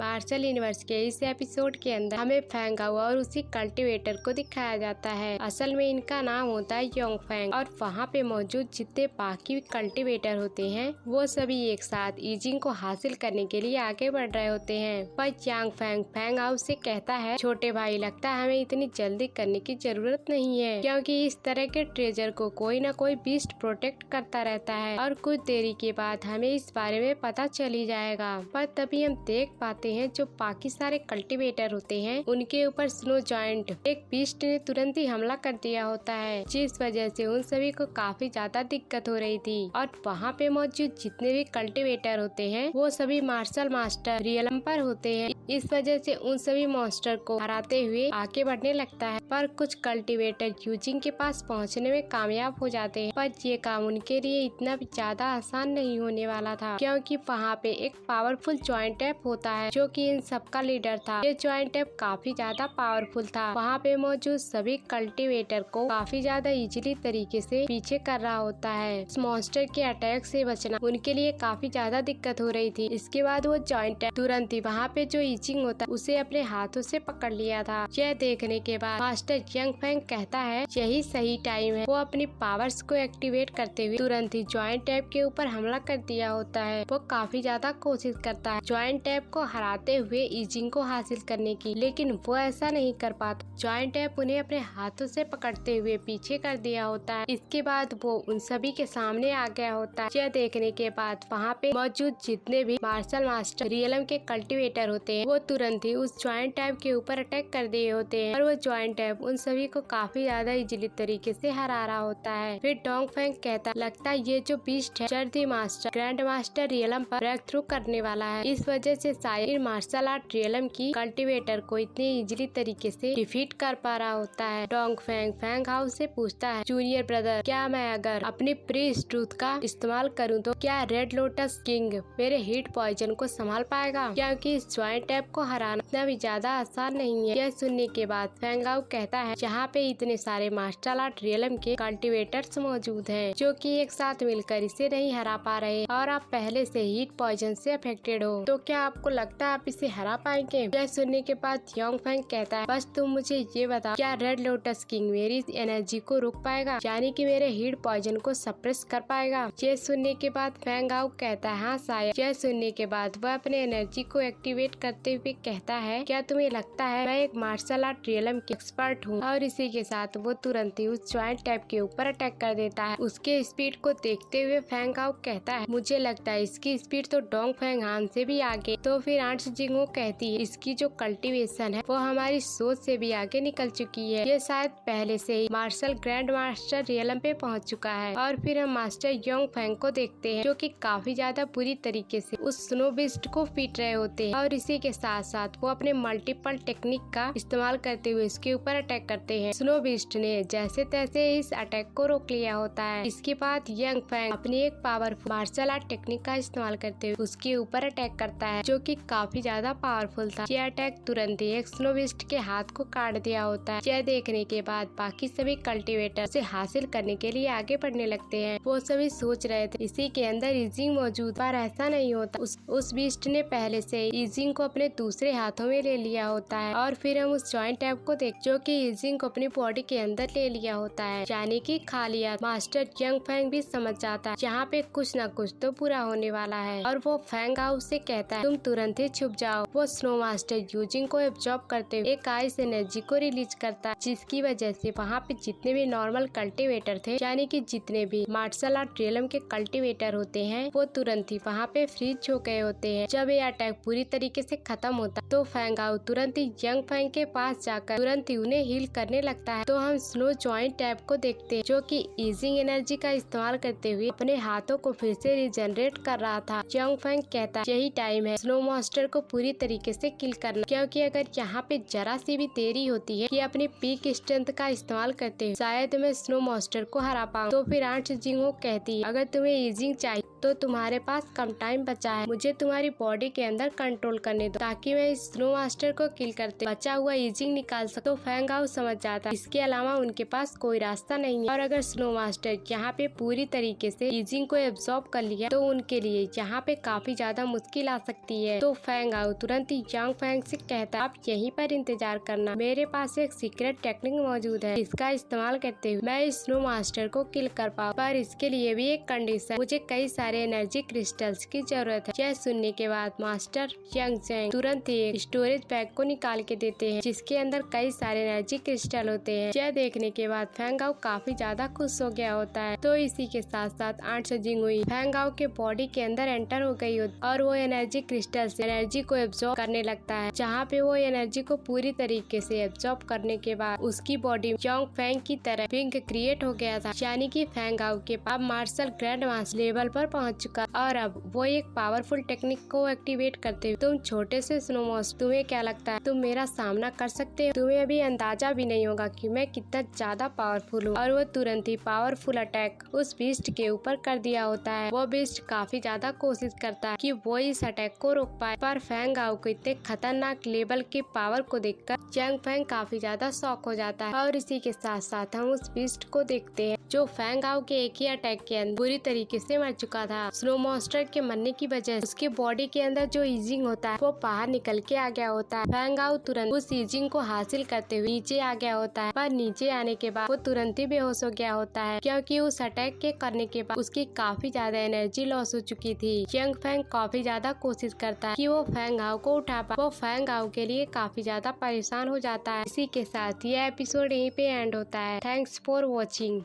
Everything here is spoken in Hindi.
मार्शल यूनिवर्स के इस एपिसोड के अंदर हमें फैंग हाउ और उसी कल्टीवेटर को दिखाया जाता है। असल में इनका नाम होता है योंग फैंग और वहाँ पे मौजूद जितने बाकी कल्टीवेटर होते हैं वो सभी एक साथ ईजिंग को हासिल करने के लिए आगे बढ़ रहे होते हैं। पर यांग फैंग फैंग हाउ से कहता है, छोटे भाई लगता है हमें इतनी जल्दी करने की जरूरत नहीं है, क्योंकि इस तरह के ट्रेजर को कोई न कोई बीस्ट प्रोटेक्ट करता रहता है और कुछ देरी के बाद हमें इस बारे में पता चल ही जाएगा। पर तभी हम देख पाते हैं जो बाकी सारे कल्टीवेटर होते हैं उनके ऊपर स्नो जॉइंट एक बीस्ट ने तुरंत ही हमला कर दिया होता है, जिस वजह से उन सभी को काफी ज्यादा दिक्कत हो रही थी। और वहाँ पे मौजूद जितने भी कल्टीवेटर होते हैं वो सभी मार्शल मास्टर रियलम पर होते हैं। इस वजह से उन सभी मॉन्स्टर को हराते हुए आगे बढ़ने लगता है। पर कुछ कल्टीवेटर यूजिंग के पास पहुँचने में कामयाब हो जाते हैं, पर ये काम उनके लिए इतना भी ज्यादा आसान नहीं होने वाला था, क्योंकि वहाँ पे एक पावरफुल जॉइंट ऐप होता है जो कि इन सबका लीडर था। ये जॉइंट ऐप काफी ज्यादा पावरफुल था। वहाँ पे मौजूद सभी कल्टीवेटर को काफी ज्यादा इजीली तरीके से पीछे कर रहा होता है। इस मॉन्स्टर के अटैक से बचना उनके लिए काफी ज्यादा दिक्कत हो रही थी। इसके बाद वो जॉइंट ऐप तुरंत ही वहाँ पे जो ईचिंग होता है उसे अपने हाथों से पकड़ लिया था। यह देखने के बाद मास्टर यांग फैंग कहता है यही सही टाइम है। वो अपनी पावर्स को एक्टिवेट करते हुए तुरंत ही जॉइंट ऐप के ऊपर हमला कर दिया होता है। वो काफी ज्यादा कोशिश करता है जॉइंट ऐप को हराते हुए ईजिंग को हासिल करने की, लेकिन वो ऐसा नहीं कर पाता। जॉइंट ऐप उन्हें अपने हाथों से पकड़ते हुए पीछे कर दिया होता है। इसके बाद वो उन सभी के सामने आ गया होता है। यह देखने के बाद वहाँ पे मौजूद जितने भी मार्शल मास्टर रियलम के कल्टीवेटर होते हैं वो तुरंत ही उस जॉइंट ऐप के ऊपर अटैक कर दिए होते हैं और वो जॉइंट ऐप उन सभी को काफी ज्यादा इजीली तरीके से हरा रहा होता है। फिर डोंग फैंग कहता, लगता है ये जो बीस्ट है जल्द ही मास्टर ग्रैंड मास्टर रियलम पर ब्रेक थ्रू करने वाला है। इस वजह से शायद मार्शल आर्ट रियलम की कल्टीवेटर को इतने इजीली तरीके से डिफीट कर पा रहा होता है। डोंग फैंग फैंग हाउ से पूछता है, जूनियर ब्रदर क्या मैं अगर अपनी प्रीस्ट ट्रूथ का इस्तेमाल करूं तो क्या रेड लोटस किंग मेरे हीट पॉइजन को संभाल पाएगा, क्योंकि इस जॉइंट ऐप को हराना इतना भी ज्यादा आसान नहीं है। यह सुनने के बाद फैंग हाउ कहता है, जहाँ पे इतने सारे मार्शल आर्ट रियलम के कल्टीवेटर्स मौजूद हैं जो कि एक साथ मिलकर इसे नहीं हरा पा रहे और आप पहले से हीट पॉइजन से अफेक्टेड हो, तो क्या आपको लगता है आप इसे हरा पाएंगे? यह सुनने के बाद योंग फैंग कहता है, बस तुम मुझे ये बता क्या रेड लोटस किंग मेरी एनर्जी को रोक पाएगा, यानी कि मेरे हीट पॉइजन को सप्रेस कर पाएगा? ये सुनने के बाद फैंग हाउ कहता है, हाँ शायद। यह सुनने के बाद वह अपने एनर्जी को एक्टिवेट करते हुए कहता है, क्या तुम्हें लगता है मैं एक मार्शल आर्ट रियलम की एक्सपर्ट हूँ? और इसी के साथ वो तुरंत ही उस जॉइंट ऐप के ऊपर अटैक कर देता है। उसके स्पीड को देखते हुए फैंग हाउ कहता है, मुझे लगता है इसकी स्पीड तो डोंग फैंग हान से भी आगे। तो फिर आंट जिंगो कहती है, इसकी जो कल्टीवेशन है वो हमारी सोच से भी आगे निकल चुकी है। ये शायद पहले से ही मार्शल ग्रैंड मास्टर रियलम पे पहुंच चुका है। और फिर हम मास्टर योंग फैंग को देखते हैं जो कि काफी ज्यादा बुरी तरीके से उस स्नो बीस्ट को पीट रहे होते हैं और इसी के साथ साथ वो अपने मल्टीपल टेक्निक का इस्तेमाल करते हुए इसके ऊपर अटैक करते हैं। स्नो बीस्ट ने जैसे तैसे इस अटैक को रोक लिया होता है। इसके बाद यंग फैंग अपनी एक पावरफुल मार्शल आर्ट टेक्निक का इस्तेमाल करते हुए उसके ऊपर अटैक करता है जो कि काफी ज्यादा पावरफुल था। यह अटैक तुरंत ही एक स्नो बीस्ट के हाथ को काट दिया होता है। यह देखने के बाद बाकी सभी कल्टीवेटर से हासिल करने के लिए आगे बढ़ने लगते हैं। वो सभी सोच रहे थे इसी के अंदर ईजिंग मौजूद, पर ऐसा नहीं होता। उस बीस्ट ने पहले से ईजिंग को अपने दूसरे हाथों में ले लिया होता है। और फिर हम उस जॉइंट ऐप को देख जो कि ईजिंग को अपनी बॉडी के अंदर ले लिया होता है, यानी कि खा लिया। मास्टर यंग फैंग भी समझ जाता है यहाँ पे कुछ न कुछ तो पूरा होने वाला है और वो फैंग हाउ से कहता है, तुम तुरंत ही छुप जाओ। वो स्नो मास्टर यूजिंग को एब्जॉर्ब करते हुए एक आइस एनर्जी को रिलीज करता है, जिसकी वजह से वहाँ पे जितने भी नॉर्मल कल्टीवेटर थे, यानी कि जितने भी मार्शल आर्ट रियलम के कल्टीवेटर होते हैं वो तुरंत ही वहाँ पे फ्रीज हो गए होते हैं। जब ये अटैक पूरी तरीके से खत्म होता तो फैंग हाउ तुरंत ही यंग फैंग के पास जाकर तुरंत ही उन्हें हील करने लगता है। तो हम स्नो जॉइंट ऐप को देखते हैं जो कि ईजिंग एनर्जी का इस्तेमाल करते हुए अपने हाथों को फिर से रिजनरेट कर रहा था। यंग फैंग कहता है, यही टाइम है स्नो मॉन्स्टर को पूरी तरीके से किल करना, क्योंकि अगर यहाँ पे जरा सी भी देरी होती है कि अपनी पीक स्ट्रेंथ का इस्तेमाल करते हुए शायद मैं स्नो मॉन्स्टर को हरा पाऊँ। तो फिर आंट जिंगो कहती है, अगर तुम्हें ईजिंग चाहिए तो तुम्हारे पास कम टाइम बचा है, मुझे तुम्हारी बॉडी के अंदर कंट्रोल करने दो ताकि मैं इस स्नो मास्टर को किल करते बचा हुआ ईजिंग निकाल सकूं। तो फैंग हाउ समझ जाता है इसके अलावा उनके पास कोई रास्ता नहीं है और अगर स्नो मास्टर यहाँ पे पूरी तरीके से ईजिंग को एब्जॉर्ब कर लिया तो उनके लिए यहाँ पे काफी ज्यादा मुश्किल आ सकती है। तो फैंग आओ तुरंत ही यांग फैंग से कहता है, आप यहीं पर इंतजार करना, मेरे पास एक सीक्रेट टेक्निक मौजूद है, इसका इस्तेमाल करते हुए मैं स्नो मास्टर को किल कर पाऊँ, पर इसके लिए भी एक कंडीशन, मुझे कई सारे एनर्जी क्रिस्टल्स की जरूरत है। यह सुनने के बाद मास्टर यांग फैंग तुरंत ही एक स्टोरेज बैग को निकाल के देते हैं, जिसके अंदर कई सारे एनर्जी क्रिस्टल होते हैं। यह देखने के बाद फैंग आओ काफी ज्यादा खुश हो गया होता है। तो इसी के साथ साथ आंट सजिंग हुई फैंग आओ के बॉडी के अंदर एंटर हो गई होती और वो एनर्जी क्रिस्टल से एनर्जी को एब्जॉर्ब करने लगता है। जहाँ पे वो एनर्जी को पूरी तरीके से एब्जॉर्ब करने के बाद उसकी बॉडी यांग फैंग की तरह पिंक क्रिएट हो गया था, यानी कि फैंग आओ के अब मार्शल ग्रैंड मास्टर लेवल पर पहुंच चुका और अब वो एक पावरफुल टेक्निक को एक्टिवेट करते हुए, तुम छोटे से स्नो मास्टर, तुम्हें क्या लगता है तुम मेरा सामना कर सकते हो? तुम्हें अभी अंदाजा भी नहीं होगा कि मैं कितना ज्यादा पावरफुल हूँ। और वो तुरंत ही पावरफुल अटैक उस बीस्ट के ऊपर कर दिया होता है। वो बीस्ट काफी ज्यादा कोशिश करता है कि वो इस अटैक को रोक पाए, पर फैंग आओ को इतने खतरनाक लेवल के पावर को देखकर यांग फैंग काफी ज्यादा शॉक हो जाता है। और इसी के साथ साथ हम उस बीस्ट को देखते हैं जो फैंग आओ के एक ही अटैक के अंदर बुरी तरीके से मर चुका था। स्नो मॉन्स्टर के मरने की वजह से उसके बॉडी के अंदर जो ईजिंग होता है वो बाहर निकल के आ गया होता है। फैंग आओ तुरंत उस ईजिंग को हासिल करते हुए नीचे आ गया होता है, पर नीचे आने के बाद वो तुरंत ही बेहोश हो गया होता है, क्योंकि उस अटैक के करने के बाद उसकी काफी ज्यादा एनर्जी लॉस हो चुकी थी। यांग फैंग काफी ज्यादा कोशिश करता है कि वो फैंग आओ को उठा पाए, वो फैंग आओ के लिए काफी ज्यादा परेशान हो जाता है। इसी के साथ यह एपिसोड यहीं पे एंड होता है। Thanks for watching.